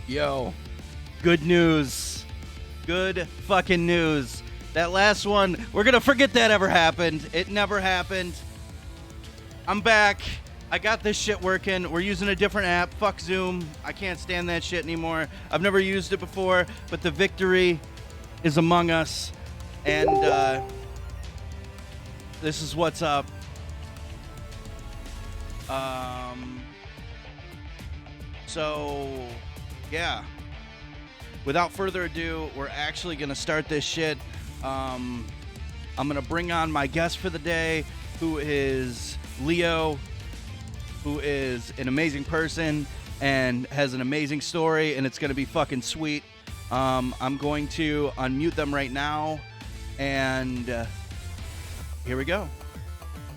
Yo, good news. Good fucking news. That last one, we're gonna forget that ever happened. It never happened. I'm back. I got this shit working. We're using a different app. Fuck Zoom. I can't stand that shit anymore. I've never used it before, but the victory is among us. And this is what's up. So, yeah. Without further ado, we're actually going to start this shit. I'm going to bring on my guest for the day, who is Leo, who is an amazing person and has an amazing story, and it's going to be fucking sweet. I'm going to unmute them right now, and here we go.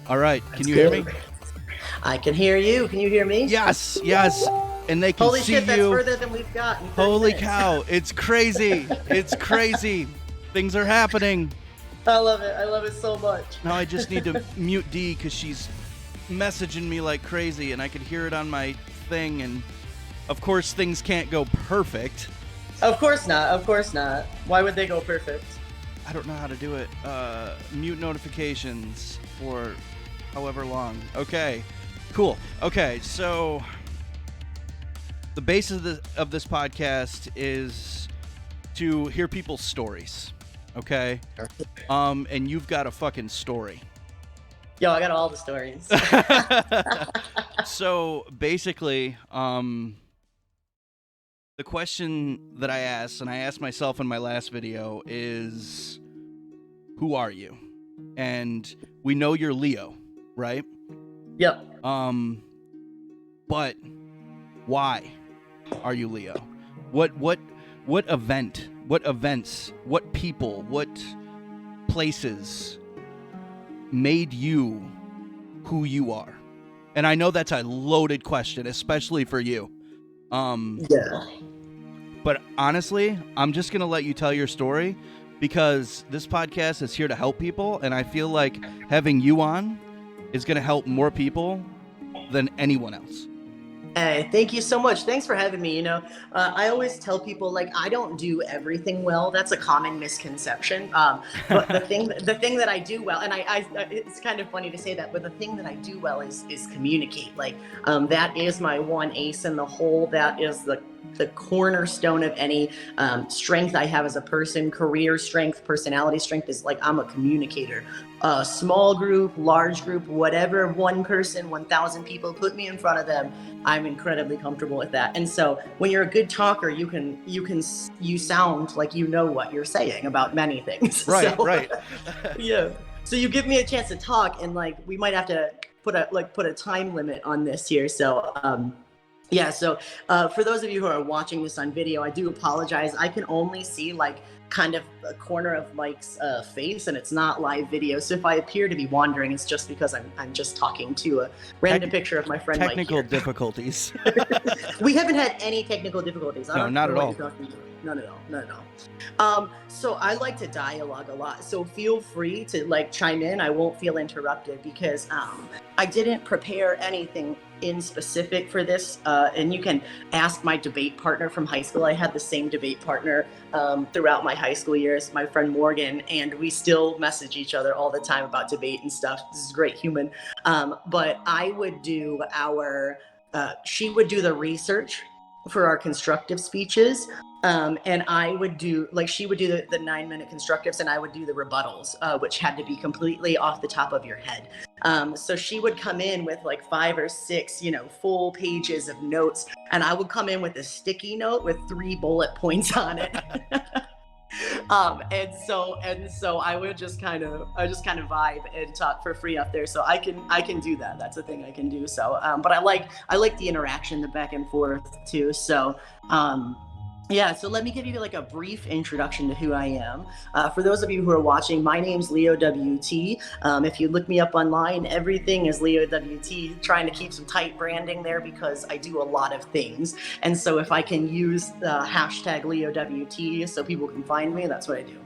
All right, can you hear me? I can hear you. Can you hear me? Yes, yes. And they can Holy see shit, that's you. further than we've gotten. Holy cow, it's crazy. It's crazy. Things are happening. I love it. I love it so much. Now I just need to mute D because she's messaging me like crazy, and I could hear it on my thing, and of course things can't go perfect. Of course not. Of course not. Why would they go perfect? I don't know how to do it. Mute notifications for however long. Okay, cool. Okay, so the basis of this podcast is to hear people's stories, okay? And you've got a fucking story. Yo, I got all the stories. So basically, the question that I asked, and I asked myself in my last video, is who are you? And we know you're Leo, right? Yep. But why are you Leo? What events, what people, what places made you who you are? And I know that's a loaded question, especially for you. Yeah. But honestly, I'm just going to let you tell your story because this podcast is here to help people, and I feel like having you on is going to help more people than anyone else. Hey, thank you so much. Thanks for having me. You know, I always tell people, like, I don't do everything well. That's a common misconception. But the thing that I do well, and I it's kind of funny to say that, but the thing that I do well is communicate. Like, that is my one ace in the hole. That is the cornerstone of any strength I have as a person. Career strength, personality strength is like I'm a communicator. Small group, large group, whatever, one person, 1,000 people, put me in front of them. I'm incredibly comfortable with that. And so when you're a good talker, you sound like you know what you're saying about many things. Right, so, right. Yeah. So you give me a chance to talk, and like we might have to put a time limit on this here. So yeah, so for those of you who are watching this on video, I do apologize. I can only see like kind of a corner of Mike's face, and it's not live video. So if I appear to be wandering, it's just because I'm just talking to a random picture of my friend Mike. Technical difficulties. We haven't had any technical difficulties. No, not at all. None at all. So I like to dialogue a lot. So feel free to like chime in. I won't feel interrupted because I didn't prepare anything in specific for this. And you can ask my debate partner from high school. I had the same debate partner throughout my high school years, my friend Morgan, and we still message each other all the time about debate and stuff. This is a great human. But I would do she would do the research for our constructive speeches. And I would do, like, she would do the 9-minute constructives, and I would do the rebuttals, which had to be completely off the top of your head. So she would come in with like 5 or 6, full pages of notes, and I would come in with a sticky note with 3 bullet points on it. And so I would just kind of vibe and talk for free up there. So I can do that. That's a thing I can do. So, but I like the interaction, the back and forth too. So, yeah, so let me give you like a brief introduction to who I am. For those of you who are watching, my name's Leo WT. If you look me up online, everything is Leo WT, trying to keep some tight branding there because I do a lot of things. And so if I can use the hashtag Leo WT so people can find me, that's what I do.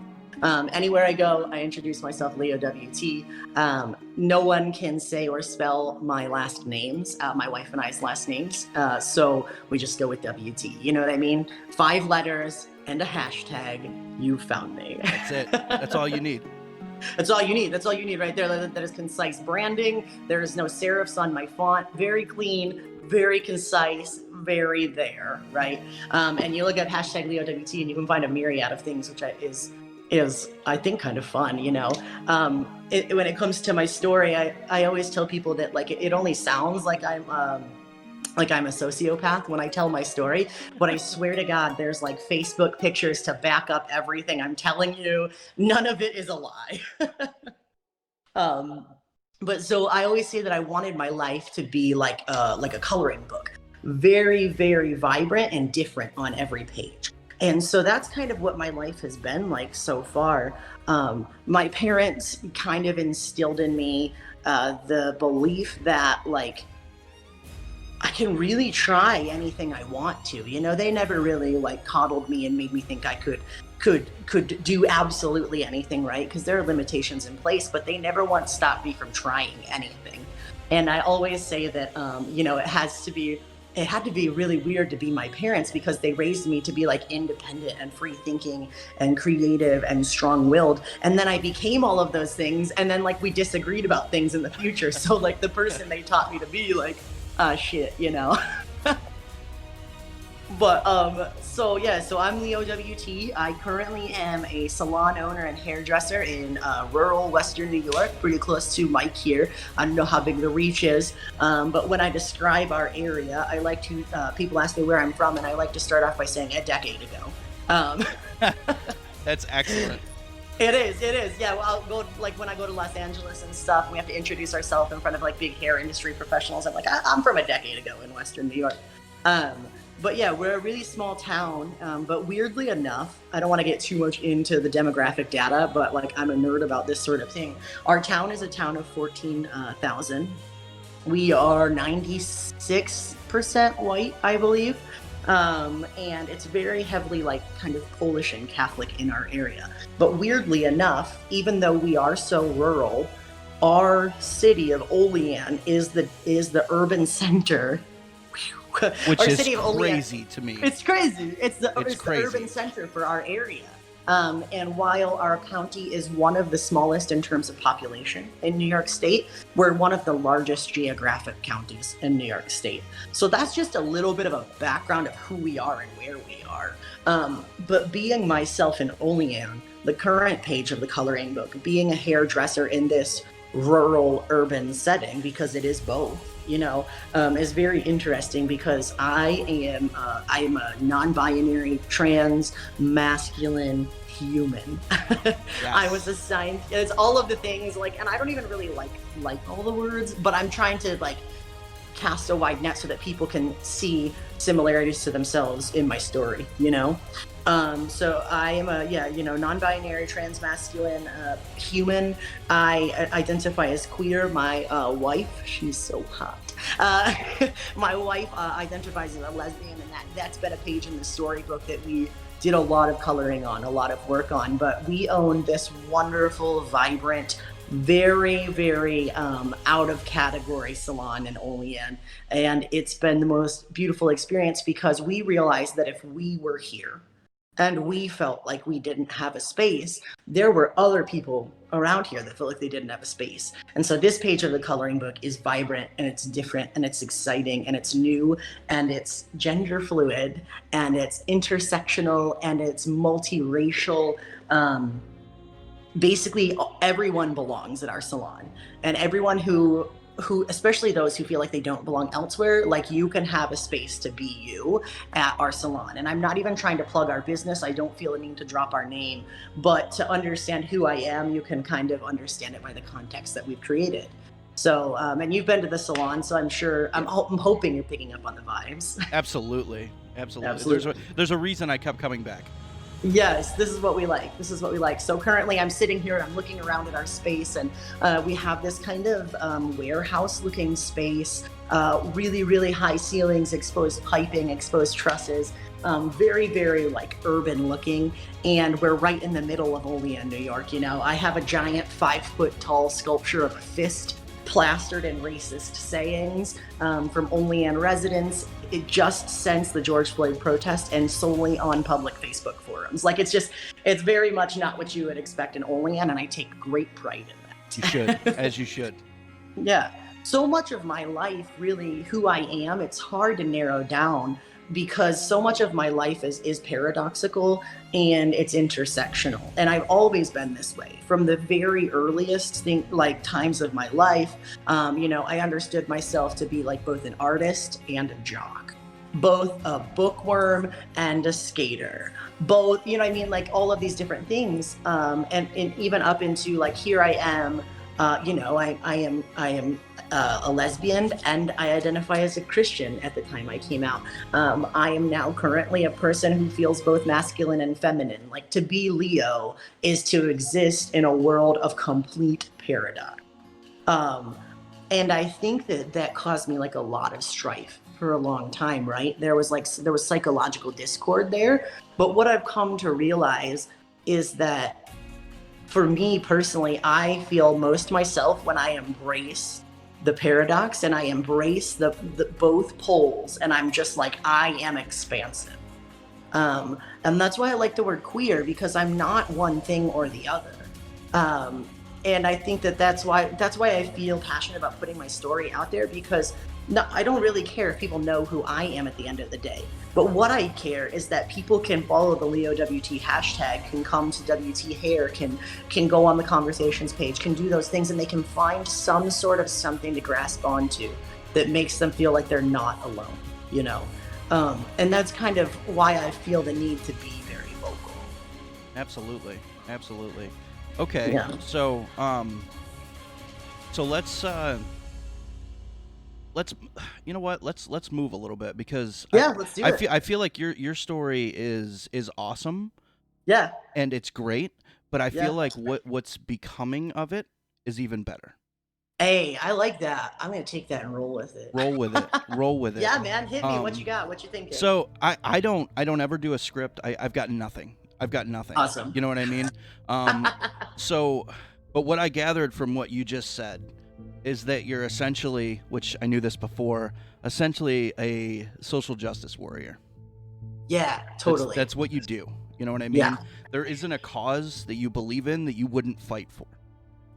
Anywhere I go, I introduce myself Leo WT. No one can say or spell my last names, my wife and I's last names. So we just go with WT. You know what I mean? 5 letters and a hashtag. You found me. That's it. That's all you need. That's all you need. That's all you need right there. That is concise branding. There is no serifs on my font. Very clean, very concise, very there, right? And you look at hashtag Leo WT and you can find a myriad of things, which is I think kind of fun, you know. When it comes to my story, I always tell people that like it only sounds like I'm a sociopath when I tell my story, but I swear to God, there's like Facebook pictures to back up everything I'm telling you. None of it is a lie. But so I always say that I wanted my life to be like a coloring book, very, very vibrant and different on every page. And so that's kind of what my life has been like so far. My parents kind of instilled in me the belief that like I can really try anything I want to. You know, they never really like coddled me and made me think I could do absolutely anything, right? Because there are limitations in place, but they never once stopped me from trying anything. And I always say that, you know, it had to be really weird to be my parents because they raised me to be like independent and free thinking and creative and strong-willed. And then I became all of those things. And then like we disagreed about things in the future. So like the person they taught me to be like, shit, you know. But so I'm Leo WT. I currently am a salon owner and hairdresser in rural Western New York, pretty close to Mike here. I don't know how big the reach is, but when I describe our area, I like to people ask me where I'm from, and I like to start off by saying a decade ago. That's excellent. It is. Yeah, well, I'll go, like when I go to Los Angeles and stuff, we have to introduce ourselves in front of like big hair industry professionals. I'm like, I'm from a decade ago in Western New York. But yeah, we're a really small town, but weirdly enough, I don't want to get too much into the demographic data, but like I'm a nerd about this sort of thing. Our town is a town of 14,000. We are 96% white, I believe. And it's very heavily like kind of Polish and Catholic in our area. But weirdly enough, even though we are so rural, our city of Olean is the urban center. Which our is city of crazy Olean, to me. It's crazy. It's the crazy. urban center for our area. And while our county is one of the smallest in terms of population in New York State, we're one of the largest geographic counties in New York State. So that's just a little bit of a background of who we are and where we are. But being myself in Olean, the current page of the coloring book, being a hairdresser in this rural urban setting, because it is both, you know, is very interesting because I am a non-binary, trans, masculine human. Yes. I was assigned, it's all of the things like, and I don't even really like all the words, but I'm trying to like cast a wide net so that people can see similarities to themselves in my story, you know? So I am non-binary, trans-masculine, human. I identify as queer. My wife, she's so hot. My wife identifies as a lesbian, and that's been a page in the storybook that we did a lot of coloring on, a lot of work on. But we own this wonderful, vibrant, very, very out of category salon in Olean. And it's been the most beautiful experience because we realized that if we were here, and we felt like we didn't have a space, there were other people around here that felt like they didn't have a space. And so this page of the coloring book is vibrant and it's different and it's exciting and it's new and it's gender fluid and it's intersectional and it's multiracial. Basically, everyone belongs at our salon, and everyone who especially those who feel like they don't belong elsewhere, like you can have a space to be you at our salon. And I'm not even trying to plug our business. I don't feel a need to drop our name, but to understand who I am, you can kind of understand it by the context that we've created. So, and you've been to the salon, so I'm hoping you're picking up on the vibes. Absolutely. There's a reason I kept coming back. Yes, this is what we like. So currently I'm sitting here and I'm looking around at our space, and we have this kind of warehouse looking space really, really high ceilings, exposed piping, exposed trusses, very, very like urban looking. And we're right in the middle of Olean, New York. You know, I have a giant 5-foot tall sculpture of a fist plastered in racist sayings from Olean residents. It just since the George Floyd protest and solely on public Facebook forums. Like it's very much not what you would expect in Olean, and I take great pride in that. You should, as you should. Yeah. So much of my life, really who I am, it's hard to narrow down because so much of my life is paradoxical and it's intersectional. And I've always been this way from the very earliest times of my life. You know, I understood myself to be like both an artist and a jock, both a bookworm and a skater, both, you know what I mean? Like all of these different things. And even up into like, here I am, you know, I am a lesbian and I identify as a Christian at the time I came out. I am now currently a person who feels both masculine and feminine. Like to be Leo is to exist in a world of complete paradox. And I think that caused me like a lot of strife for a long time, right? There was psychological discord there. But what I've come to realize is that for me personally, I feel most myself when I embrace the paradox and I embrace the both poles, and I'm just like, I am expansive. And that's why I like the word queer, because I'm not one thing or the other. And I think that's why I feel passionate about putting my story out there, because no, I don't really care if people know who I am at the end of the day. But what I care is that people can follow the Leo WT hashtag, can come to WT Hair, can go on the conversations page, can do those things, and they can find some sort of something to grasp onto that makes them feel like they're not alone, you know? And that's kind of why I feel the need to be very vocal. Absolutely. Absolutely. Okay. Yeah. So let's you know what, let's move a little bit, because Let's do it. I feel like your story is awesome. Yeah. And it's great, but I feel like what's becoming of it is even better. Hey, I like that. I'm gonna take that and roll with it. Roll with it. Yeah, man, hit me. What you got? What you thinking? So I don't ever do a script. I've got nothing. Awesome. You know what I mean? So, but what I gathered from what you just said is that you're essentially, which I knew this before, essentially a social justice warrior. Yeah, totally. That's what you do. You know what I mean? Yeah. There isn't a cause that you believe in that you wouldn't fight for.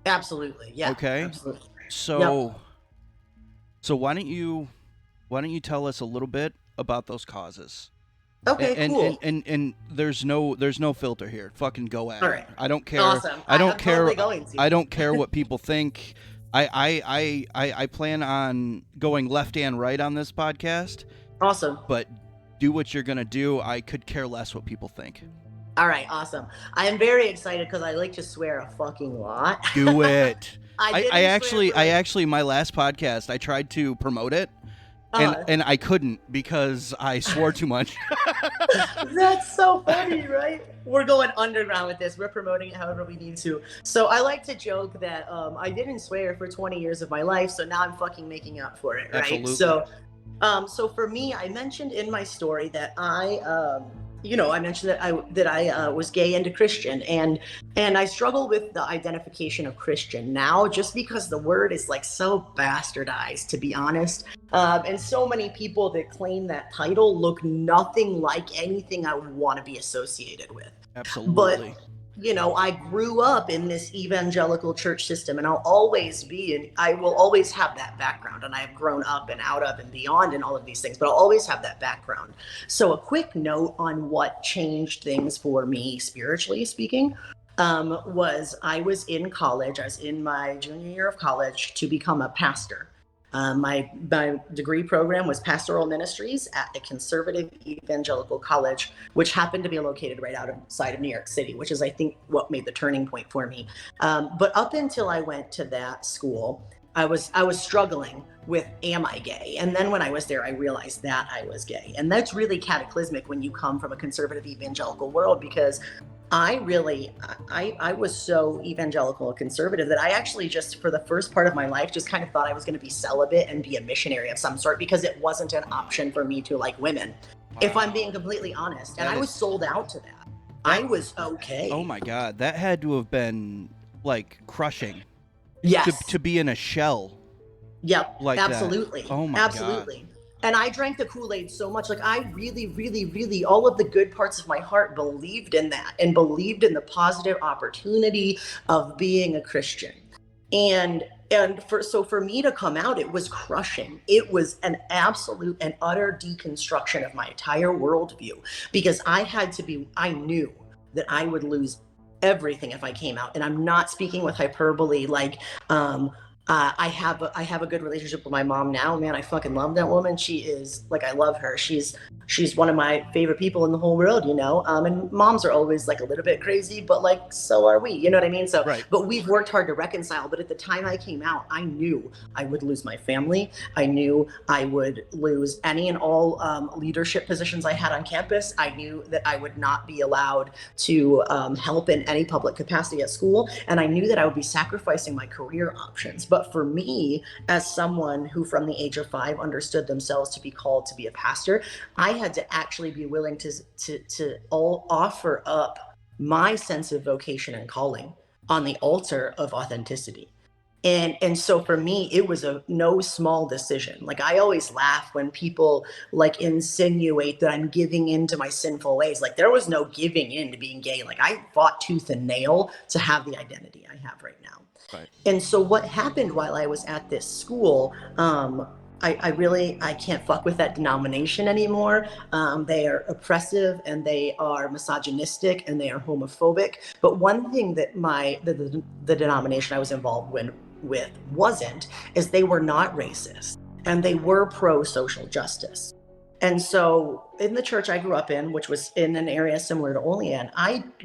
Absolutely. Yeah. Okay. Absolutely. So, so why don't you tell us a little bit about those causes? Okay, cool. And there's no filter here. Fucking go at it. All right. I don't care. Awesome. I don't I'm care. totally going to. I don't care what people think. I plan on going left and right on this podcast. Awesome. But do what you're gonna do. I could care less what people think. All right, awesome. I am very excited because I like to swear a fucking lot. Do it. I actually actually my last podcast I tried to promote it. And I couldn't because I swore too much. That's so funny, right? We're going underground with this. We're promoting it however we need to. So I like to joke that I didn't swear for 20 years of my life, so now I'm fucking making up for it, right? Absolutely. So for me, I mentioned in my story that I mentioned that I was gay and a Christian, and I struggle with the identification of Christian now, just because the word is like so bastardized, to be honest. And so many people that claim that title look nothing like anything I would want to be associated with. Absolutely. But you know, I grew up in this evangelical church system, and I'll always be, and I will always have that background, and I have grown up and out of and beyond and all of these things, but I'll always have that background. So a quick note on what changed things for me, spiritually speaking, was I was in college. I was in my junior year of college to become a pastor. My degree program was pastoral ministries at a conservative evangelical college, which happened to be located right outside of New York City, which is, I think, what made the turning point for me. But up until I went to that school, I was struggling with, am I gay? And then when I was there, I realized that I was gay. And that's really cataclysmic when you come from a conservative evangelical world, because I was so evangelical and conservative that I actually just, for the first part of my life, just kind of thought I was going to be celibate and be a missionary of some sort because it wasn't an option for me to like women, if I'm being completely honest. And I was sold out to that. I was okay. Oh my God, that had to have been like crushing. Yes. To be in a shell. Yep. Like absolutely. That. Oh my absolutely. God. And I drank the Kool-Aid so much. Like I really, really, really, all of the good parts of my heart believed in that and believed in the positive opportunity of being a Christian. And for me to come out, it was crushing. It was an absolute and utter deconstruction of my entire worldview, because I knew that I would lose everything if I came out. And I'm not speaking with hyperbole. Like, I have a good relationship with my mom now. Man, I fucking love that woman. She is like, I love her. She's one of my favorite people in the whole world, you know. And moms are always like a little bit crazy, but like so are we, you know what I mean? So, right. But we've worked hard to reconcile. But at the time I came out, I knew I would lose my family. I knew I would lose any and all leadership positions I had on campus. I knew that I would not be allowed to help in any public capacity at school, and I knew that I would be sacrificing my career options. But for me, as someone who from the age of 5 understood themselves to be called to be a pastor, I had to actually be willing to offer up my sense of vocation and calling on the altar of authenticity. And so for me, it was a no small decision. Like I always laugh when people like insinuate that I'm giving in to my sinful ways. Like there was no giving in to being gay. Like I fought tooth and nail to have the identity I have right now. Right. And so what happened while I was at this school, I can't fuck with that denomination anymore. They are oppressive and they are misogynistic and they are homophobic. But one thing that the denomination I was involved with wasn't, is they were not racist and they were pro social justice. And so in the church I grew up in, which was in an area similar to Olean,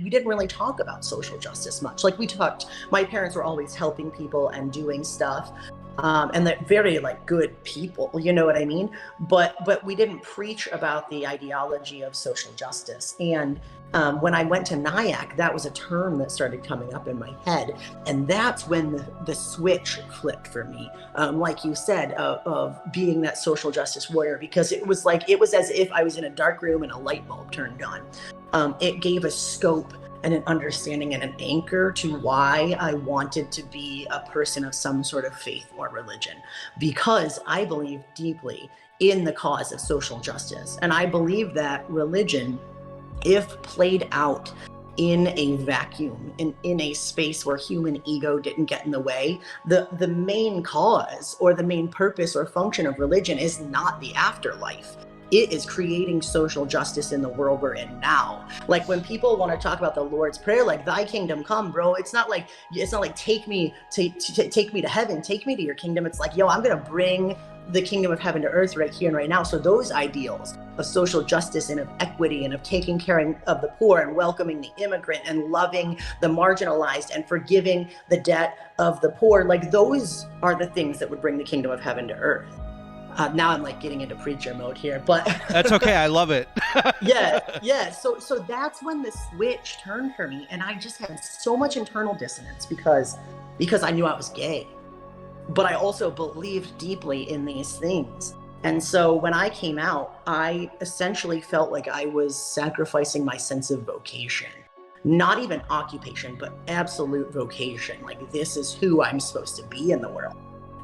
we didn't really talk about social justice much. Like my parents were always helping people and doing stuff. And they're very like good people, you know what I mean? But we didn't preach about the ideology of social justice. And when I went to NIAC, that was a term that started coming up in my head. And that's when the switch flipped for me, like you said, of being that social justice warrior, because it was as if I was in a dark room and a light bulb turned on. It gave a scope and an understanding and an anchor to why I wanted to be a person of some sort of faith or religion, because I believe deeply in the cause of social justice. And I believe that religion, if played out in a vacuum, in a space where human ego didn't get in the way, the main cause or the main purpose or function of religion is not the afterlife. It is creating social justice in the world we're in now. Like when people want to talk about the Lord's Prayer, like thy kingdom come, bro, it's not like take me to heaven, take me to your kingdom. It's like, yo, I'm going to bring the kingdom of heaven to earth right here and right now. So those ideals of social justice and of equity and of taking care of the poor and welcoming the immigrant and loving the marginalized and forgiving the debt of the poor, like those are the things that would bring the kingdom of heaven to earth. Now I'm like getting into preacher mode here, but that's okay. I love it. yeah. So that's when the switch turned for me, and I just had so much internal dissonance because I knew I was gay, but I also believed deeply in these things. And so when I came out, I essentially felt like I was sacrificing my sense of vocation, not even occupation, but absolute vocation. Like this is who I'm supposed to be in the world.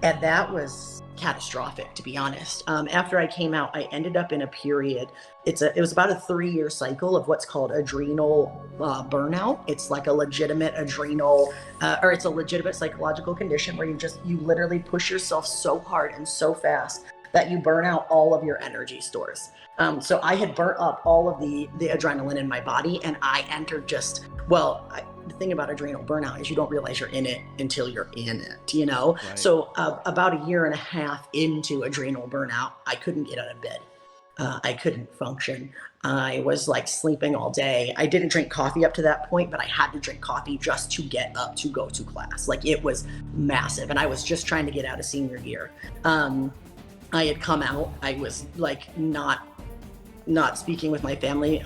And that was catastrophic, to be honest. After I came out, I ended up in a period. It was about a 3-year cycle of what's called adrenal burnout. It's like a legitimate adrenal, or it's a legitimate psychological condition where you literally push yourself so hard and so fast that you burn out all of your energy stores. So I had burnt up all of the adrenaline in my body, and I entered the thing about adrenal burnout is you don't realize you're in it until you're in it, you know? Right. So about 1.5 years into adrenal burnout, I couldn't get out of bed. I couldn't function. I was like sleeping all day. I didn't drink coffee up to that point, but I had to drink coffee just to get up to go to class. Like it was massive. And I was just trying to get out of senior year. I had come out. I was like not speaking with my family.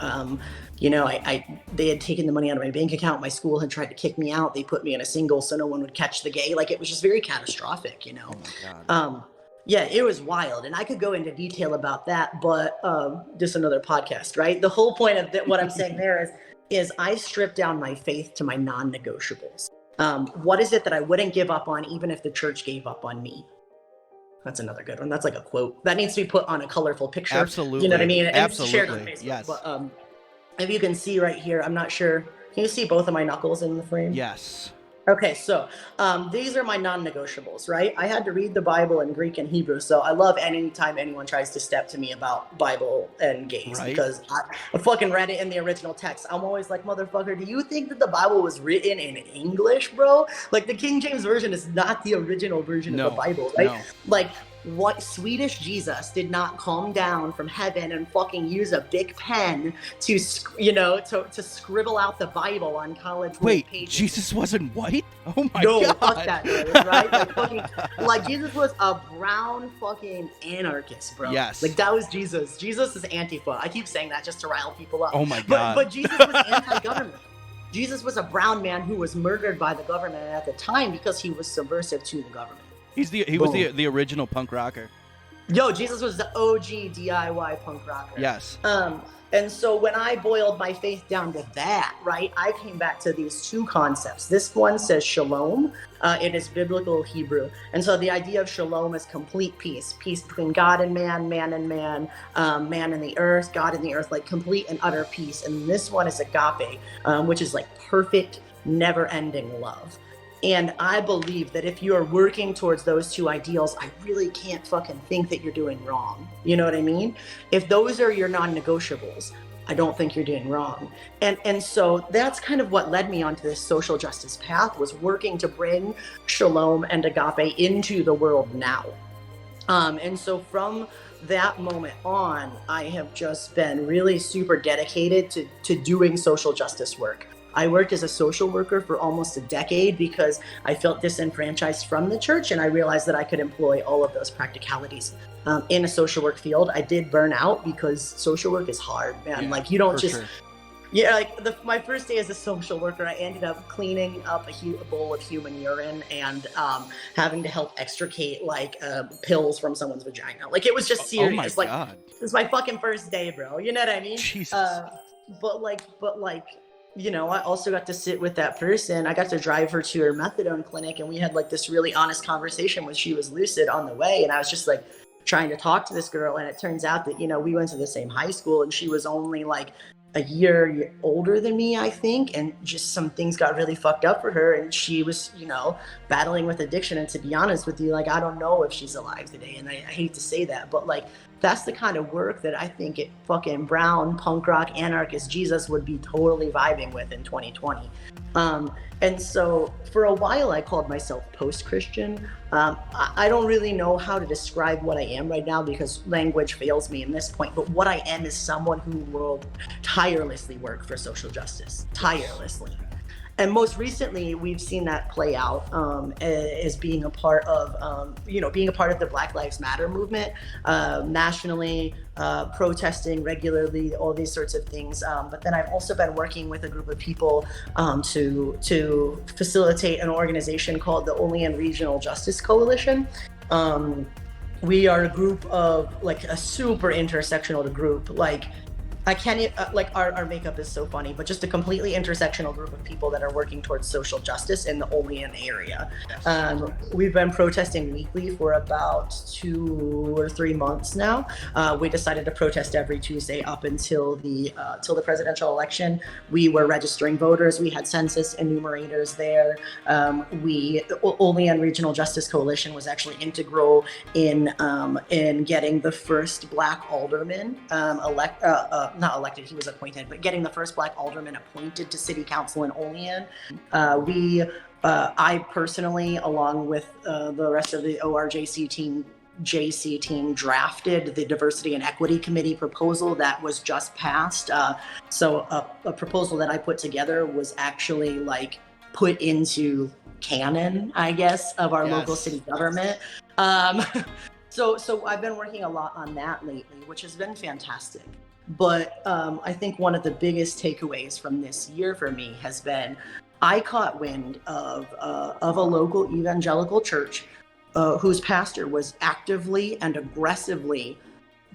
they had taken the money out of my bank account. My school had tried to kick me out. They put me in a single so no one would catch the gay. Like, it was just very catastrophic, Oh my God. Yeah, it was wild. And I could go into detail about that, but just another podcast, right? The whole point of what I'm saying there is I stripped down my faith to my non-negotiables. What is it that I wouldn't give up on even if the church gave up on me? That's another good one. That's like a quote. That needs to be put on a colorful picture. Absolutely. You know what I mean? And Absolutely. it's shared on Facebook. Yes. But if you can see right here, I'm not sure. Can you see both of my knuckles in the frame? Yes. Okay, so these are my non-negotiables, right? I had to read the Bible in Greek and Hebrew, so I love any time anyone tries to step to me about Bible and gays, Right. because I fucking read it in the original text. I'm always like, motherfucker, do you think that the Bible was written in English, bro? Like, the King James Version is not the original version of the Bible, right? No. Like, what Swedish Jesus did not come down from heaven and fucking use a big pen to scribble out the Bible on college pages. Jesus wasn't white? Oh my No, God. fuck that noise, right? Like Jesus was a brown fucking anarchist, bro. Yes. Like, that was Jesus. Jesus is Antifa. I keep saying that just to rile people up. Oh my God. But Jesus was anti-government. Jesus was a brown man who was murdered by the government at the time because he was subversive to the government. He was the original punk rocker. Yo, Jesus was the OG DIY punk rocker. Yes. And so when I boiled my faith down to that, right, I came back to these two concepts. This one says shalom. It is biblical Hebrew. And so the idea of shalom is complete peace. Peace between God and man, man and man, man and the earth, God and the earth, like complete and utter peace. And this one is agape, which is like perfect, never-ending love. And I believe that if you are working towards those two ideals, I really can't fucking think that you're doing wrong. You know what I mean? If those are your non-negotiables, I don't think you're doing wrong. And so that's kind of what led me onto this social justice path, was working to bring shalom and agape into the world now. And so from that moment on, I have just been really super dedicated to doing social justice work. I worked as a social worker for almost a decade because I felt disenfranchised from the church, and I realized that I could employ all of those practicalities in a social work field. I did burn out because social work is hard, man. Yeah, like, you don't just... Sure. Yeah, like my first day as a social worker, I ended up cleaning up a bowl of human urine and having to help extricate pills from someone's vagina. Like, it was just serious. Oh my God. It was my fucking first day, bro. You know what I mean? Jesus. But I also got to sit with that person. I got to drive her to her methadone clinic, and we had like this really honest conversation when she was lucid on the way. And I was just like trying to talk to this girl, and it turns out that, we went to the same high school, and she was only like a year older than me, I think, and just some things got really fucked up for her, and she was, battling with addiction. And to be honest with you, like, I don't know if she's alive today, and I hate to say that, but like, that's the kind of work that I think it fucking brown punk rock anarchist Jesus would be totally vibing with in 2020. And so for a while I called myself post-Christian. I don't really know how to describe what I am right now because language fails me in this point, but what I am is someone who will tirelessly work for social justice, tirelessly. And most recently, we've seen that play out as being a part of, the Black Lives Matter movement, nationally, protesting regularly, all these sorts of things. But then I've also been working with a group of people to facilitate an organization called the Olean Regional Justice Coalition. We are a group of like a super intersectional group, I can't, our makeup is so funny, but just a completely intersectional group of people that are working towards social justice in the Olean area. We've been protesting weekly for about 2 or 3 months now. We decided to protest every Tuesday up until the presidential election. We were registering voters. We had census enumerators there. The Olean Regional Justice Coalition was actually integral in getting the first Black alderman not elected, he was appointed, but getting the first Black alderman appointed to city council in Olean. I personally, along with the rest of the ORJC team, drafted the Diversity and Equity Committee proposal that was just passed. So a proposal that I put together was actually put into canon, I guess, of our local city government. So I've been working a lot on that lately, which has been fantastic. But I think one of the biggest takeaways from this year for me has been I caught wind of a local evangelical church whose pastor was actively and aggressively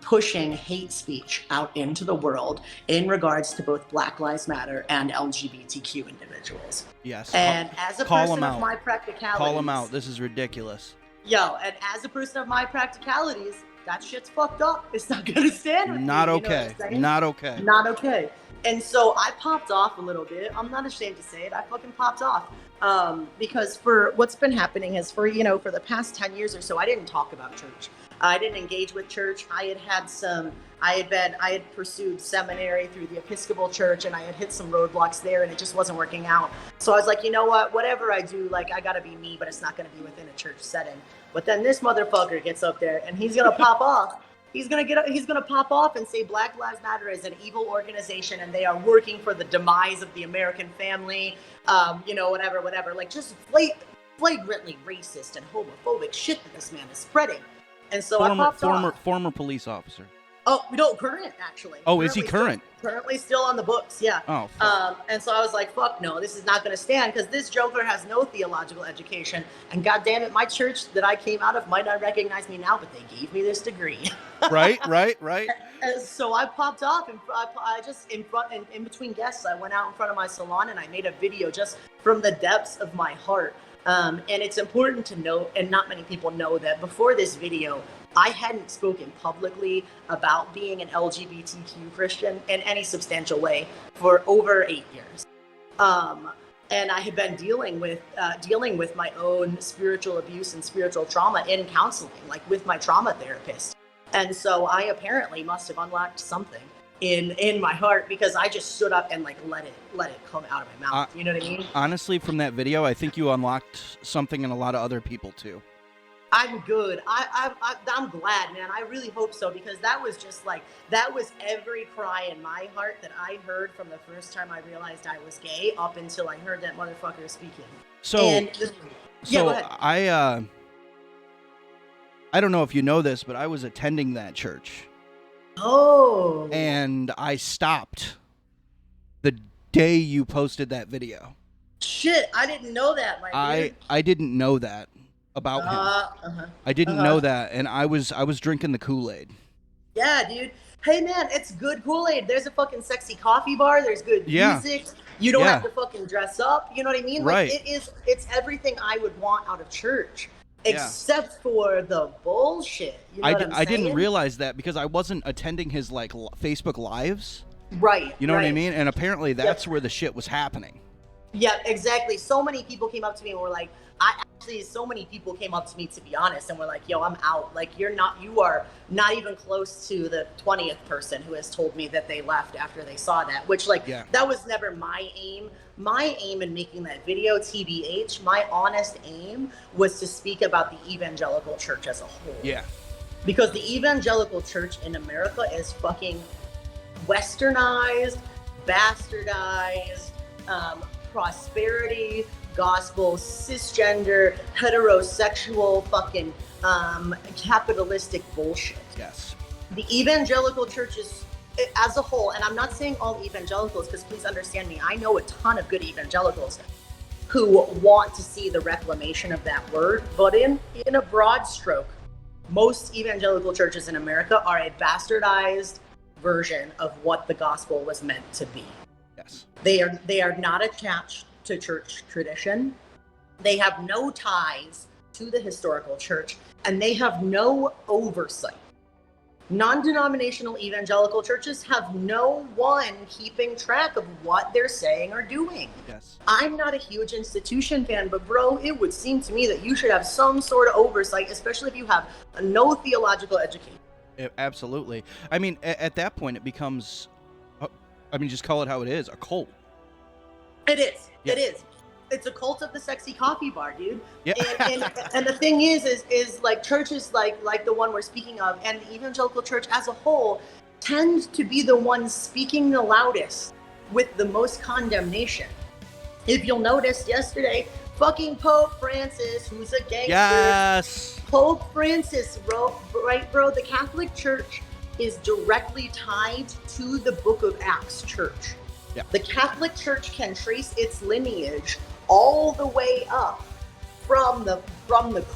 pushing hate speech out into the world in regards to both Black Lives Matter and LGBTQ individuals. Yes. And as a Call person them of out. my practicalities, Call them out. This is ridiculous. and as a person of my practicalities, that shit's fucked up. It's not gonna stand with Not me, okay. You know what I'm saying? Not okay. Not okay. And so I popped off a little bit. I'm not ashamed to say it. I fucking popped off. Because for what's been happening is for the past 10 years or so, I didn't talk about church. I didn't engage with church. I had pursued seminary through the Episcopal Church, and I had hit some roadblocks there, and it just wasn't working out. So I was like, you know what? Whatever I do, like, I gotta be me, but it's not gonna be within a church setting. But then this motherfucker gets up there, and he's gonna pop off. He's gonna pop off and say Black Lives Matter is an evil organization, and they are working for the demise of the American family. Whatever. Like, just flagrantly racist and homophobic shit that this man is spreading. And so I popped off. Former police officer. Oh, no, current, actually. Oh, is he current? Currently still on the books, yeah. Oh, fuck. And so I was like, fuck no, this is not going to stand, because this joker has no theological education. And God damn it, my church that I came out of might not recognize me now, but they gave me this degree. Right. And so I popped off, and I just, in between guests, I went out in front of my salon, and I made a video just from the depths of my heart. And it's important to note, and not many people know, that before this video, I hadn't spoken publicly about being an LGBTQ Christian in any substantial way for over 8 years. And I had been dealing with my own spiritual abuse and spiritual trauma in counseling, like with my trauma therapist. And so I apparently must have unlocked something in my heart, because I just stood up and like let it come out of my mouth. You know what I mean? Honestly, from that video, I think you unlocked something in a lot of other people too. I'm good. I'm glad, man. I really hope so, because that was every cry in my heart that I heard from the first time I realized I was gay up until I heard that motherfucker speaking. Go ahead. I don't know if you know this, but I was attending that church. Oh. And I stopped the day you posted that video. Shit, I didn't know that, my dude. I didn't know that about him. I didn't know that, and I was drinking the Kool-Aid. Yeah, dude. Hey, man, it's good Kool-Aid. There's a fucking sexy coffee bar. There's good music. You don't have to fucking dress up. You know what I mean? Right. Like, it's everything I would want out of church, except for the bullshit. You know what I'm saying? I didn't realize that, because I wasn't attending his like Facebook Lives. Right. You know what I mean? And apparently that's where the shit was happening. Yeah, exactly. So many people came up to me and were like, so many people came up to me, to be honest, and were like, yo, I'm out. Like, you are not even close to the 20th person who has told me that they left after they saw that, which, like, that was never my aim. My aim in making that video, TBH, my honest aim was to speak about the evangelical church as a whole. Yeah. Because the evangelical church in America is fucking westernized, bastardized, prosperity gospel, cisgender, heterosexual, fucking capitalistic bullshit. Yes. The evangelical churches as a whole, and I'm not saying all evangelicals, because please understand me, I know a ton of good evangelicals who want to see the reclamation of that word, but in a broad stroke, most evangelical churches in America are a bastardized version of what the gospel was meant to be. Yes. They are not attached to church tradition. They have no ties to the historical church, and they have no oversight. Non-denominational evangelical churches have no one keeping track of what they're saying or doing. Yes. I'm not a huge institution fan, but bro, it would seem to me that you should have some sort of oversight, especially if you have no theological education. Absolutely. I mean, at that point, it becomes, just call it how it is, a cult. It is. Yeah. It is. It's a cult of the sexy coffee bar, dude. Yeah. And the thing is like churches like the one we're speaking of, and the evangelical church as a whole, tend to be the ones speaking the loudest with the most condemnation. If you'll notice, yesterday, fucking Pope Francis, who's a gangster. Yes. Pope Francis wrote, right, bro, the Catholic Church is directly tied to the Book of Acts church. Yeah. The Catholic Church can trace its lineage all the way up from the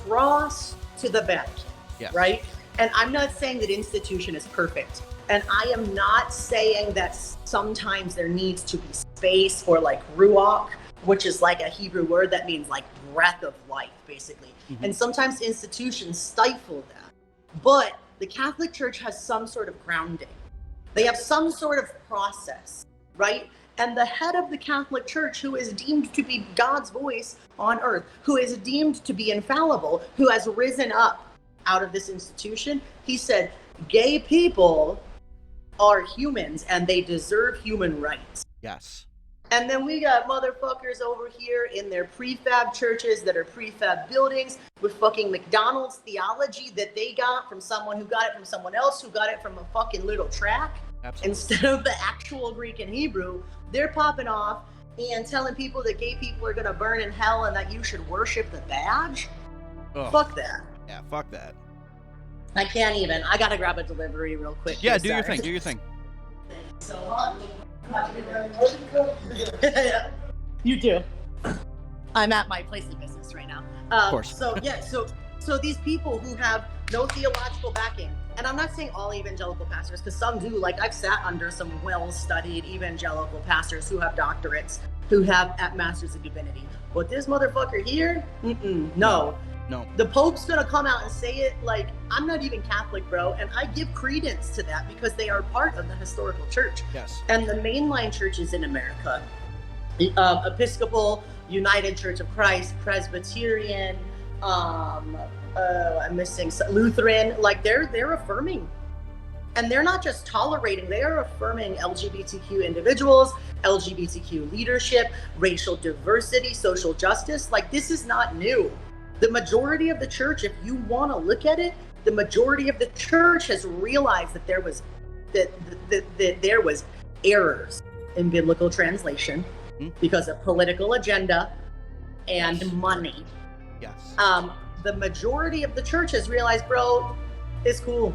cross to the Vatican, Yes. right? And I'm not saying that institution is perfect. And I am not saying that sometimes there needs to be space or like ruach, which is like a Hebrew word that means like breath of life, basically. Mm-hmm. And sometimes institutions stifle that. But the Catholic Church has some sort of grounding. They have some sort of process, right? And the head of the Catholic Church, who is deemed to be God's voice on earth, who is deemed to be infallible, who has risen up out of this institution, he said, gay people are humans and they deserve human rights. Yes. And then we got motherfuckers over here in their prefab churches that are prefab buildings with fucking McDonald's theology that they got from someone who got it from someone else who got it from a fucking little track. Absolutely. Instead of the actual Greek and Hebrew. They're popping off and telling people that gay people are going to burn in hell and that you should worship the badge. Oh. Fuck that. Yeah, fuck that. I can't even. I got to grab a delivery real quick. Yeah, here, do your sorry. thing. Do your thing. You do. I'm at my place of business right now. Of course. So these people who have no theological backing, and I'm not saying all evangelical pastors, because some do. Like I've sat under some well-studied evangelical pastors who have doctorates, who have at Masters of Divinity. But this motherfucker here, no. The Pope's gonna come out and say it like, I'm not even Catholic, bro, and I give credence to that because they are part of the historical church. Yes. And the mainline churches in America, Episcopal, United Church of Christ, Presbyterian, I'm missing Lutheran, like they're affirming. And they're not just tolerating, they are affirming LGBTQ individuals, LGBTQ leadership, racial diversity, social justice. Like this is not new. The majority of the church, if you want to look at it, the majority of the church has realized that there was there was errors in biblical translation because of political agenda and money. Yes. The majority of the church has realized, bro, it's cool.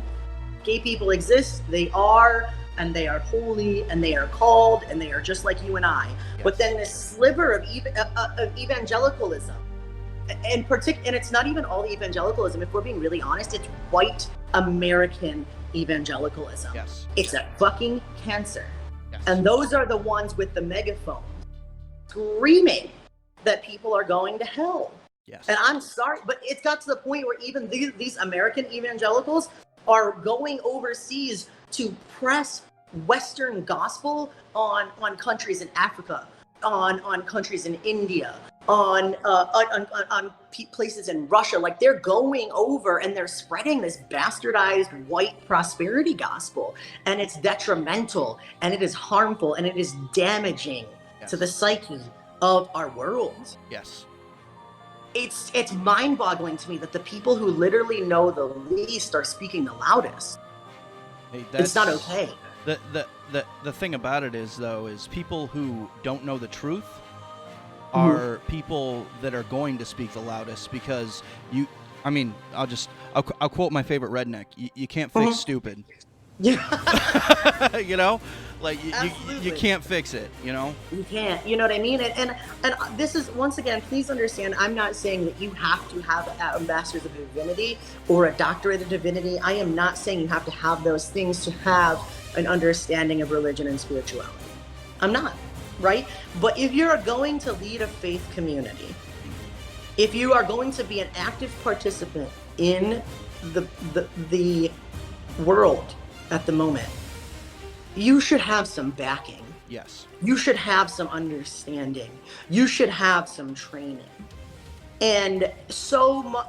Gay people exist. They are, and they are holy, and they are called, and they are just like you and I. Yes. But then this sliver of evangelicalism, and it's not even all evangelicalism. If we're being really honest, it's white American evangelicalism. Yes. It's a fucking cancer. Yes. And those are the ones with the megaphones screaming that people are going to hell. Yes. And I'm sorry, but it's got to the point where even these American evangelicals are going overseas to press Western gospel on countries in Africa, on countries in India, on places in Russia. Like they're going over and they're spreading this bastardized white prosperity gospel, and it's detrimental and it is harmful and it is damaging to the psyche of our world. Yes. It's mind-boggling to me that the people who literally know the least are speaking the loudest. Hey, it's not okay. The thing about it is, though, is people who don't know the truth are people that are going to speak the loudest because I'll quote my favorite redneck. You can't fix stupid. Yeah. You know, like you can't fix it, you know? You can't, you know what I mean? And this is, once again, please understand, I'm not saying that you have to have a master's of divinity or a doctorate of divinity. I am not saying you have to have those things to have an understanding of religion and spirituality. I'm not, right? But if you're going to lead a faith community, if you are going to be an active participant in the world at the moment, you should have some backing. Yes. You should have some understanding. You should have some training. And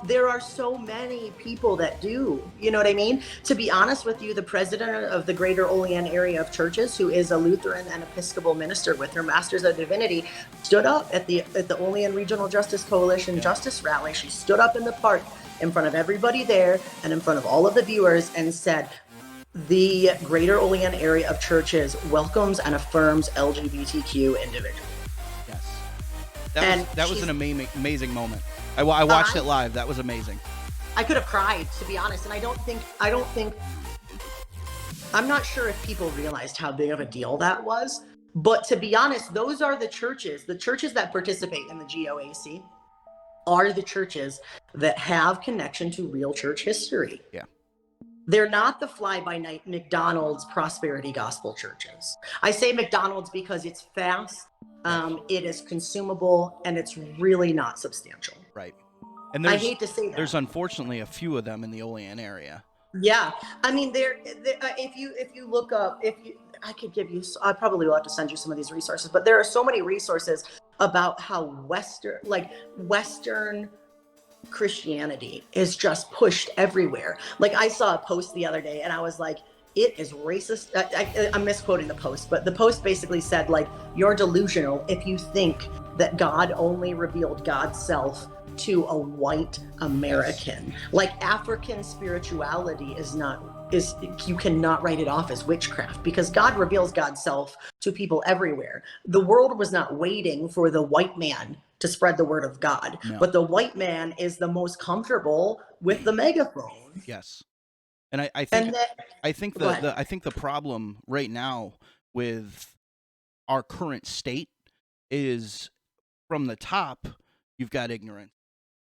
there are so many people that do, you know what I mean? To be honest with you, the president of the Greater Olean area of churches, who is a Lutheran and Episcopal minister with her Masters of Divinity, stood up at the Olean Regional Justice Coalition Justice Rally. She stood up in the park in front of everybody there and in front of all of the viewers and said, the Greater Olean area of churches welcomes and affirms LGBTQ individuals. Yes. That was an amazing moment. I watched it live. That was amazing. I could have cried, to be honest, and I don't think I'm not sure if people realized how big of a deal that was. But to be honest, those are the churches that participate in the GOAC are the churches that have connection to real church history. Yeah. They're not the fly-by-night McDonald's prosperity gospel churches. I say McDonald's because it's fast, it is consumable, and it's really not substantial. Right. And I hate to say that. There's unfortunately a few of them in the Olean area. Yeah, I mean, if you look up, I could give you, I probably will have to send you some of these resources, but there are so many resources about how Western Christianity is just pushed everywhere. Like, I saw a post the other day and I was like, it is racist. I'm misquoting the post, but the post basically said, like, you're delusional if you think that God only revealed God's self to a white American. Like, African spirituality you cannot write it off as witchcraft, because God reveals God's self to people everywhere. The world was not waiting for the white man to spread the word of God, but the white man is the most comfortable with the megaphone. Yes. And I think the problem right now with our current state is, from the top, you've got ignorance.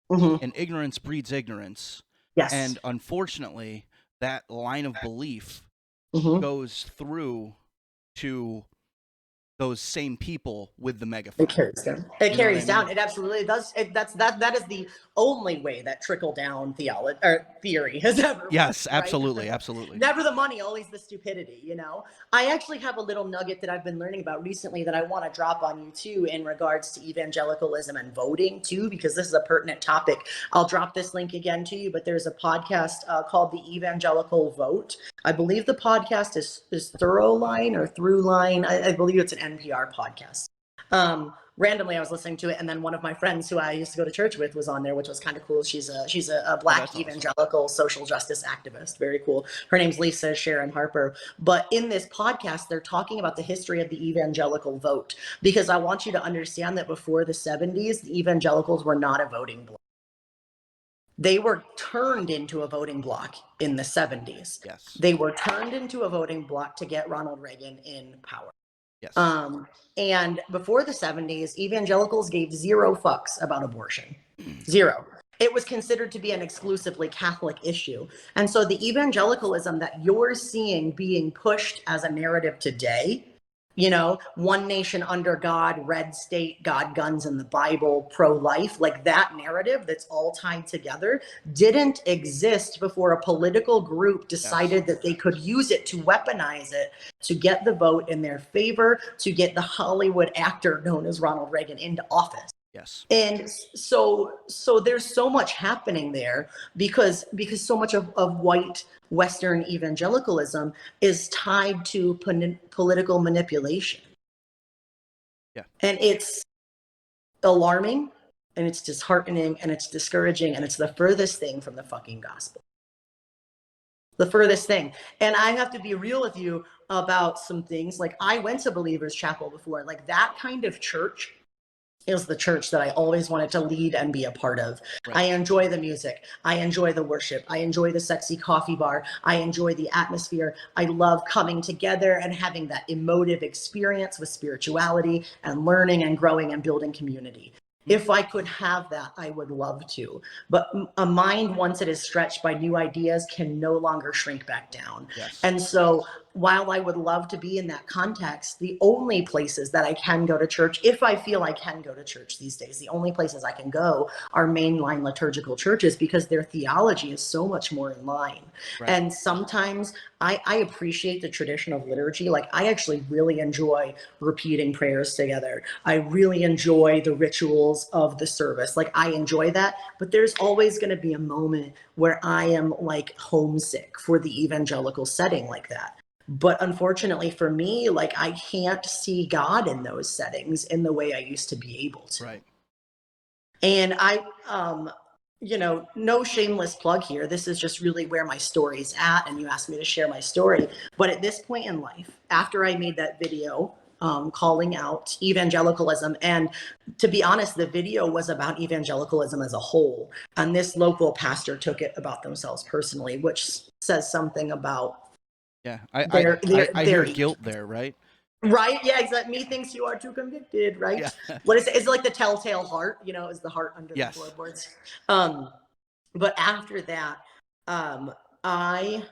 And ignorance breeds ignorance. Yes. And unfortunately, that line of belief goes through to those same people with the megaphone. It carries down. It carries down. It absolutely does. That is the only way that trickle down theology or theory has ever. Yes, worked, absolutely, right? absolutely. Never the money, always the stupidity. You know, I actually have a little nugget that I've been learning about recently that I want to drop on you too, in regards to evangelicalism and voting too, because this is a pertinent topic. I'll drop this link again to you, but there's a podcast called The Evangelical Vote. I believe the podcast is Throughline or Throughline. I believe it's an NPR podcast. Randomly I was listening to it, and then one of my friends who I used to go to church with was on there, which was kind of cool. She's a Black evangelical social justice activist. Very cool. Her name's Lisa Sharon Harper. But in this podcast, they're talking about the history of the evangelical vote, because I want you to understand that before the 70s, the evangelicals were not a voting bloc. They were turned into a voting bloc in the 70s. Yes. They were turned into a voting bloc to get Ronald Reagan in power. Yes. And before the 70s, evangelicals gave zero fucks about abortion. Zero. It was considered to be an exclusively Catholic issue. And so the evangelicalism that you're seeing being pushed as a narrative today, you know, one nation under God, red state, God, guns, and the Bible, pro-life, like that narrative that's all tied together, didn't exist before a political group decided that they could use it to weaponize it, to get the vote in their favor, to get the Hollywood actor known as Ronald Reagan into office. Yes. And so there's so much happening there because so much of white Western evangelicalism is tied to political manipulation. Yeah. And it's alarming, and it's disheartening, and it's discouraging, and it's the furthest thing from the fucking gospel. The furthest thing. And I have to be real with you about some things. Like, I went to Believers Chapel before. Like, that kind of church is the church that I always wanted to lead and be a part of. Right. I enjoy the music. I enjoy the worship. I enjoy the sexy coffee bar. I enjoy the atmosphere. I love coming together and having that emotive experience with spirituality and learning and growing and building community. If I could have that, I would love to. But a mind, once it is stretched by new ideas, can no longer shrink back down. Yes. And so while I would love to be in that context, the only places that I can go to church, if I feel I can go to church these days, the only places I can go are mainline liturgical churches, because their theology is so much more in line. Right. And sometimes I appreciate the tradition of liturgy. Like, I actually really enjoy repeating prayers together. I really enjoy the rituals of the service. Like, I enjoy that, but there's always going to be a moment where I am like homesick for the evangelical setting like that. But unfortunately for me, like, I can't see God in those settings in the way I used to be able to. Right. And I, you know, no shameless plug here. This is just really where my story's at. And you asked me to share my story. But at this point in life, after I made that video calling out evangelicalism, and to be honest, the video was about evangelicalism as a whole. And this local pastor took it about themselves personally, which says something about Yeah. I hear They're guilt there, right? right. Yeah, exactly. Methinks you are too convicted, Yeah. right? What is it? It's like the telltale heart, is the heart under the Yes. floorboards. Um, but after that, I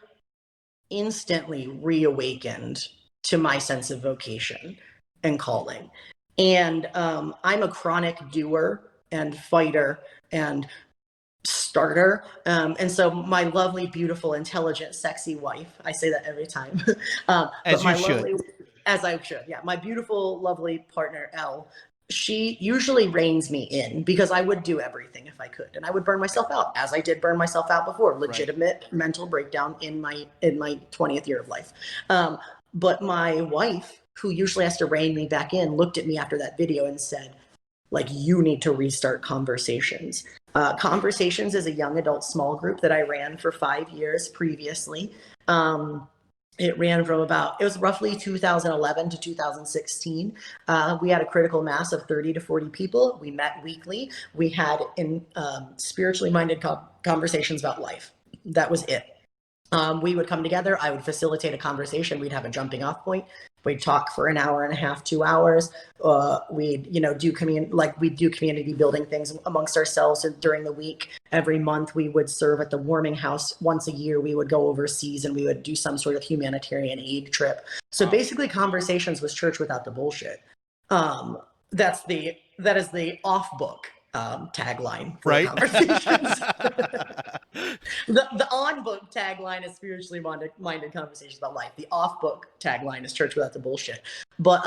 instantly reawakened to my sense of vocation and calling. And I'm a chronic doer and fighter and starter. And so my lovely, beautiful, intelligent, sexy wife, I say that every time, but As you my should. lovely, as I should, yeah, my beautiful, lovely partner, Elle, she usually reins me in because I would do everything if I could. And I would burn myself out, as I did burn myself out before, legitimate mental breakdown in my 20th year of life. But my wife, who usually has to rein me back in, looked at me after that video and said, like, you need to restart Conversations. Conversations is a young adult small group that I ran for 5 years previously. It ran from it was roughly 2011 to 2016. We had a critical mass of 30 to 40 people. We met weekly. We had spiritually minded conversations about life. That was it. We would come together. I would facilitate a conversation. We'd have a jumping off point. We'd talk for an hour and a half, 2 hours. We'd, do community building things amongst ourselves during the week. Every month we would serve at the warming house. Once a year we would go overseas and we would do some sort of humanitarian aid trip. So basically, Conversations was church without the bullshit. That is the off book tagline for Conversations. The on book tagline is spiritually minded conversations about life. The off book tagline is church without the bullshit. But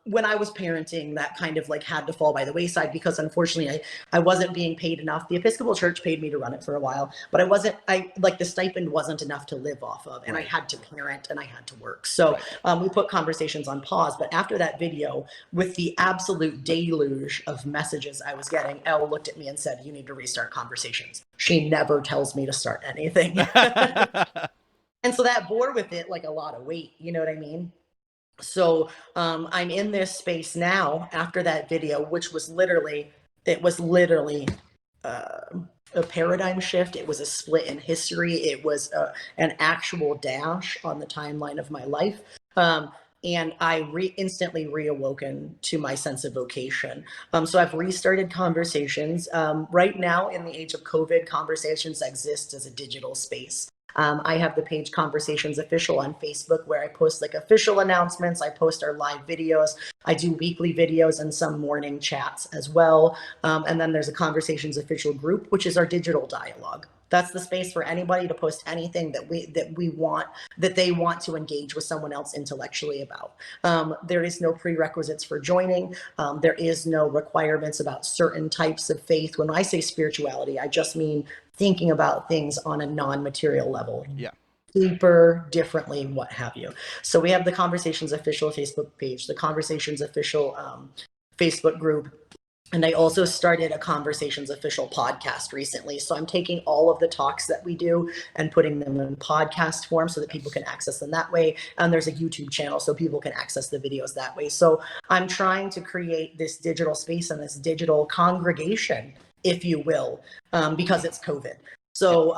when I was parenting, that kind of had to fall by the wayside because unfortunately I wasn't being paid enough. The Episcopal Church paid me to run it for a while, but the stipend wasn't enough to live off of, and I had to parent and I had to work. So we put Conversations on pause. But after that video, with the absolute deluge of messages I was getting, Elle looked at me and said, you need to restart Conversations. She never tells me to start anything. And so that bore with it like a lot of weight, you know what I mean? So I'm in this space now after that video, which was literally a paradigm shift. It was a split in history. It was an actual dash on the timeline of my life. And I instantly reawoken to my sense of vocation. So I've restarted Conversations. Right now, in the age of COVID, Conversations exists as a digital space. I have the page Conversations Official on Facebook where I post official announcements. I post our live videos. I do weekly videos and some morning chats as well. And then there's a Conversations Official group, which is our digital dialogue. That's the space for anybody to post anything that they want to engage with someone else intellectually about. There is no prerequisites for joining. There is no requirements about certain types of faith. When I say spirituality, I just mean thinking about things on a non-material level. Yeah. Deeper, differently, what have you. So we have the Conversations Official Facebook page, the Conversations Official Facebook group. And I also started a Conversations Official podcast recently. So I'm taking all of the talks that we do and putting them in podcast form so that people can access them that way. And there's a YouTube channel so people can access the videos that way. So I'm trying to create this digital space and this digital congregation, if you will, because it's COVID. So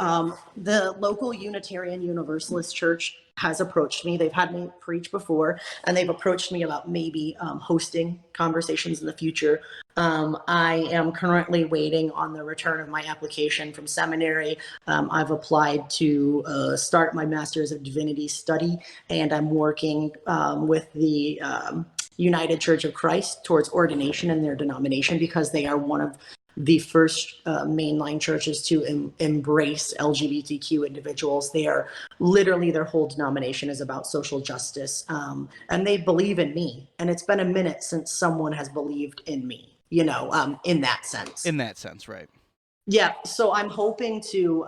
the local Unitarian Universalist Church has approached me. They've had me preach before, and they've approached me about maybe hosting Conversations in the future. I am currently waiting on the return of my application from seminary. I've applied to start my Master's of Divinity study, and I'm working with the United Church of Christ towards ordination in their denomination because they are one of the first mainline churches to embrace LGBTQ individuals. They are literally, their whole denomination is about social justice. And they believe in me. And it's been a minute since someone has believed in me, in that sense. In that sense, right. Yeah. So I'm hoping to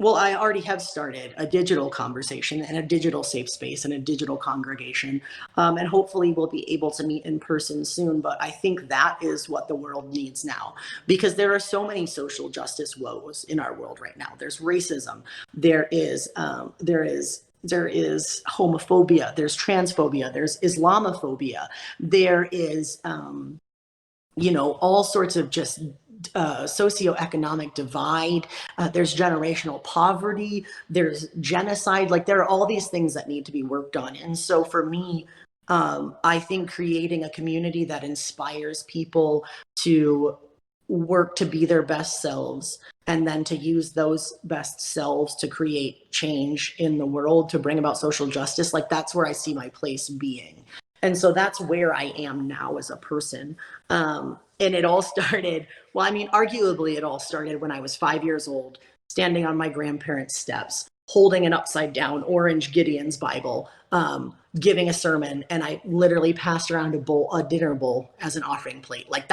I already have started a digital conversation and a digital safe space and a digital congregation. And hopefully we'll be able to meet in person soon. But I think that is what the world needs now, because there are so many social justice woes in our world right now. There's racism. There is homophobia. There's transphobia. There's Islamophobia. There is, all sorts of just socioeconomic divide, there's generational poverty, there's genocide. Like, there are all these things that need to be worked on. And so for me, I think creating a community that inspires people to work to be their best selves, and then to use those best selves to create change in the world, to bring about social justice, like, that's where I see my place being. And so that's where I am now as a person. And it all started, well, I mean, arguably it all started when I was 5 years old, standing on my grandparents' steps, holding an upside down orange Gideon's Bible, giving a sermon, and I literally passed around a dinner bowl as an offering plate. Like,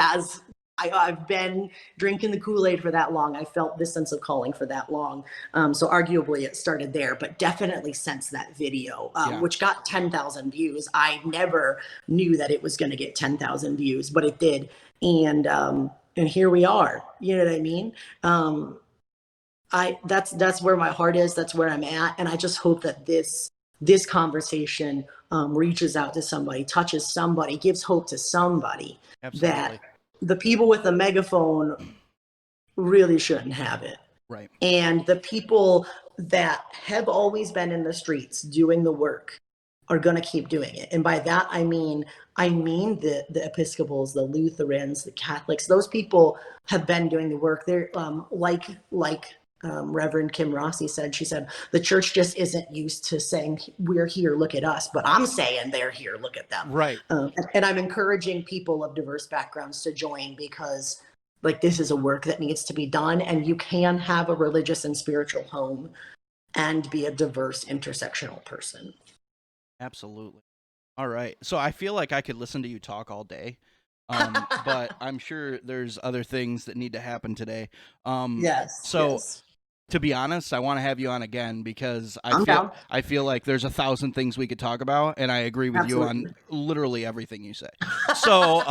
I've been drinking the Kool-Aid for that long. I felt this sense of calling for that long. So arguably it started there, but definitely since that video, which got 10,000 views. I never knew that it was going to get 10,000 views, but it did. And here we are. You know what I mean? That's where my heart is. That's where I'm at. And I just hope that this conversation reaches out to somebody, touches somebody, gives hope to somebody. Absolutely. That the people with the megaphone really shouldn't have it. Right. And the people that have always been in the streets doing the work are going to keep doing it. And by that, I mean the Episcopals, the Lutherans, the Catholics. Those people have been doing the work. They're like Reverend Kim Rossi said. She said, the church just isn't used to saying, we're here, look at us, but I'm saying they're here, look at them. Right. And I'm encouraging people of diverse backgrounds to join, because like, this is a work that needs to be done, and you can have a religious and spiritual home and be a diverse intersectional person. Absolutely. All right. So I feel like I could listen to you talk all day. But I'm sure there's other things that need to happen today. Yes. So yes. To be honest, I want to have you on again, because I feel like there's 1,000 things we could talk about, and I agree with Absolutely. you on literally everything you say. So,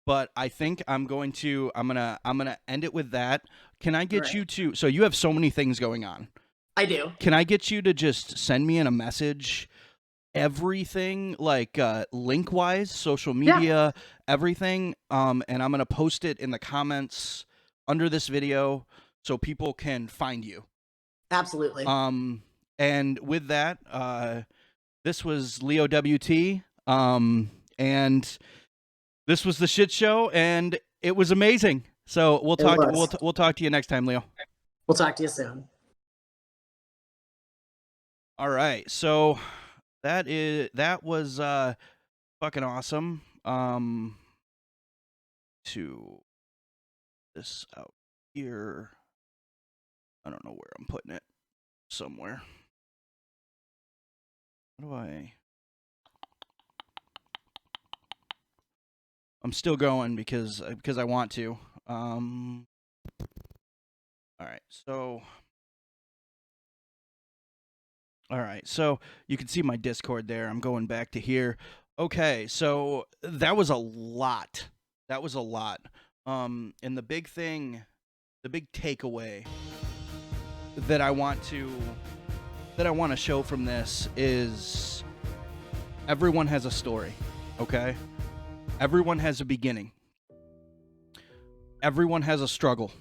but I think I'm gonna end it with that. Can I get you to? So you have so many things going on. I do. Can I get you to just send me in a message? Everything, like link wise, social media, everything, and I'm gonna post it in the comments under this video so people can find you. Absolutely. And with that, this was Leo WT, and this was the shit show, and it was amazing. So we'll talk to you next time, Leo. We'll talk to you soon. All right, so that was fucking awesome. To this out here, I don't know where I'm putting it. Somewhere. How do I? I'm still going because I want to. All right, so. All right, so you can see my Discord there. I'm going back to here. Okay, so that was a lot. And the big takeaway that I want to show from this is everyone has a story, okay? Everyone has a beginning. Everyone has a struggle.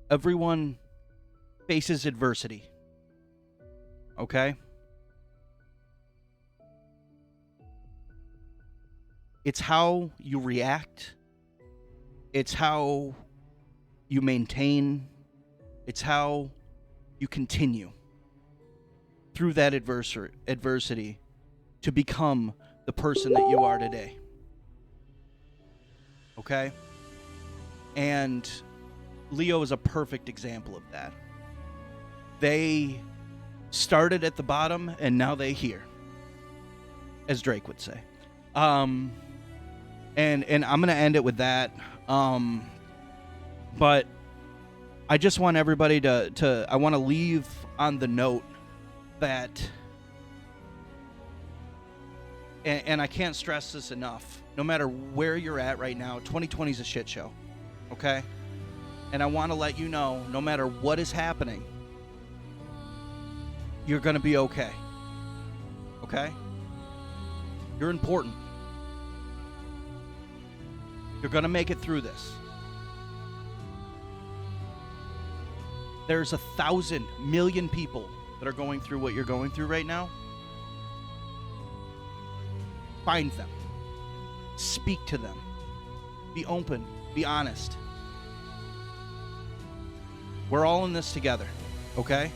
Everyone faces adversity. Okay? It's how you react. It's how you maintain. It's how you continue through that adversity to become the person that you are today. Okay? And Leo is a perfect example of that. They started at the bottom and now they here, as Drake would say. And I'm gonna end it with that. But I just want everybody I want to leave on the note that, and I can't stress this enough, no matter where you're at right now, 2020 is a shit show, okay? And I want to let you know, no matter what is happening, you're going to be okay. Okay? You're important. You're going to make it through this. There's 1,000 million people that are going through what you're going through right now. Find them. Speak to them. Be open. Be honest. We're all in this together, okay?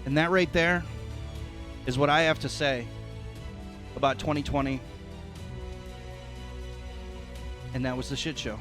And that right there is what I have to say about 2020. And that was the shit show.